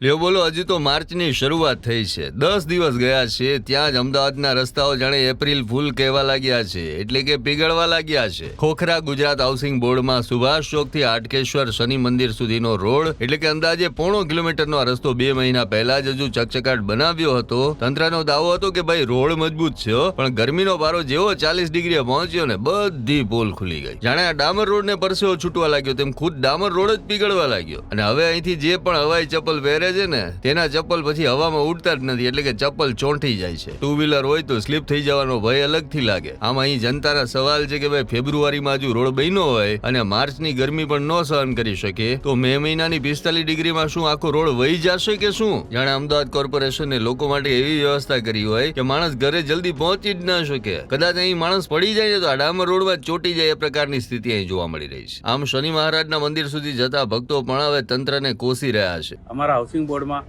લ્યો બોલો, હજી તો માર્ચની શરૂઆત થઈ છે. 10 દિવસ ગયા છે, ત્યાં જ અમદાવાદના રસ્તાઓ જાણે એપ્રિલ ફૂલ કહેવા લાગ્યા છે, એટલે કે પીગળવા લાગ્યા છે. ખોખરા ગુજરાત હાઉસિંગ બોર્ડમાં સુભાષ ચોકથી હાટકેશ્વર શનિ મંદિર સુધીનો રોડ, એટલે કે અંદાજે 1.5 કિલોમીટરનો આ રસ્તો 2 મહિના પહેલા જ હજુ ચકચકાટ બનાવ્યો હતો. તંત્રનો દાવો હતો કે ભાઈ રોડ મજબૂત છે, પણ ગરમીનો પારો જેવો 40 ડિગ્રીએ પહોંચ્યો ને બધી પોલ ખુલી ગઈ. જાણે આ ડામર રોડને પરસેવો છૂટવા લાગ્યો તેમ ખુદ ડામર રોડ જ પીગળવા લાગ્યો. અને હવે અહીંથી જે પણ હવાઈ ચપ્પલ પહેરે છે ને, તેના ચપ્પલ પછી હવામાં ઉડતા જ નથી, એટલે કે ચપ્પલ ચોંટી જાય છે. 2 વ્હીલર હોય તો સ્લીપ થઈ જવાનો ભય અલગથી લાગે. આમ અહીં જનતાના સવાલ છે કે ભાઈ ફેબ્રુઆરીમાં હજુ રોડ બન્યો હોય અને માર્ચની ગરમી પણ ન સહન કરી શકે તો મે મહિનાની 45 ડિગ્રીમાં શું આખો રોડ વહી જશે કે શું? જાણે અમદાવાદ કોર્પોરેશને લોકો માટે એવી વ્યવસ્થા કરી હોય કે માણસ ઘરે જલ્દી પહોંચી જ ના શકે. કદાચ અહીં માણસ પડી જાય તો આ ડામર રોડમાં ચોટી જાય એ પ્રકારની સ્થિતિ અહીં જોવા મળી રહી છે. આમ શનિ મહારાજના મંદિર સુધી જતા ભક્તો પણ હવે તંત્રને કોસી રહ્યા છે. અમારા હાઉસિંગ બોર્ડમાં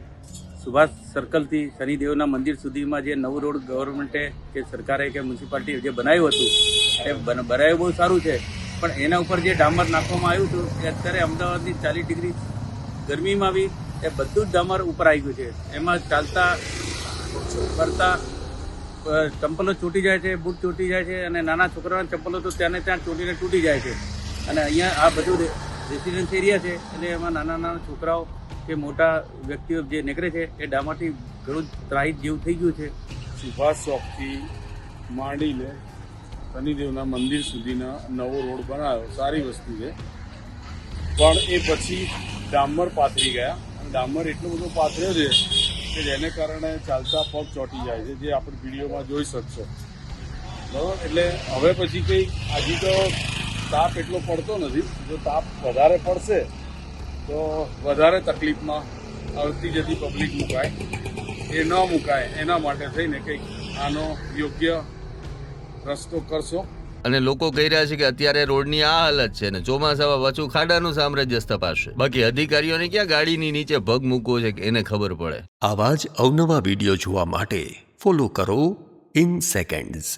સુભાષ સર્કલથી શનિદેવના મંદિર સુધીમાં જે નવું રોડ ગવર્મેન્ટે કે સરકારે કે મ્યુનિસિપાલિટી જે બનાવ્યું હતું એ બનાવ્યું બહુ સારું છે, પણ એના ઉપર જે ડામર નાખવામાં આવ્યું હતું એ અત્યારે અમદાવાદની 40 ડિગ્રી ગરમીમાં બી એ બધું જ ડામર ઉપર આવી ગયું છે. એમાં ચાલતા ફરતા ચંપલો ચોટી જાય છે, બૂટ ચોટી જાય છે, અને નાના છોકરાના ચંપલો તો ત્યાં ચોટીને તૂટી જાય છે. અને અહીંયા આ બધું રેસિડેન્સ એરિયા છે, એટલે એમાં નાના છોકરાઓ કે મોટા વ્યક્તિઓ જે નીકળે છે એ ડામરથી ઘણું ત્રાહિત જેવું થઈ ગયું છે. સુભાષ ચોકથી માંડીને શનિદેવના મંદિર સુધીના નવો રોડ બનાવ્યો, સારી વસ્તુ છે, પણ એ પછી ડામર પાથરી ગયા. અને ડામર એટલો બધો પાથર્યો છે કે જેને કારણે ચાલતા પગ ચોંટી જાય છે, જે આપણે વિડીયોમાં જોઈ શકશો. બરાબર, એટલે હવે પછી કંઈ હજી તો તાપ એટલો પડતો નથી. જો તાપ વધારે પડશે તો વધારે તકલીફમાં આવતી જતી પબ્લિક મુકાય, એ ન મુકાય એના માટે થઈને કંઈક આનો યોગ્ય રસ્તો કરશો. અને લોકો કહી રહ્યા છે કે અત્યારે રોડની આ હાલત છે ને ચોમાસામાં પાછું ખાડાનું સામ્રાજ્ય સ્થપાશે. બાકી અધિકારીઓને ક્યાં ગાડીની નીચે પગ મૂકવો છે કે એને ખબર પડે. આવા જ અવનવા વિડીયો જોવા માટે ફોલો કરો ઇન સેકન્ડ્સ.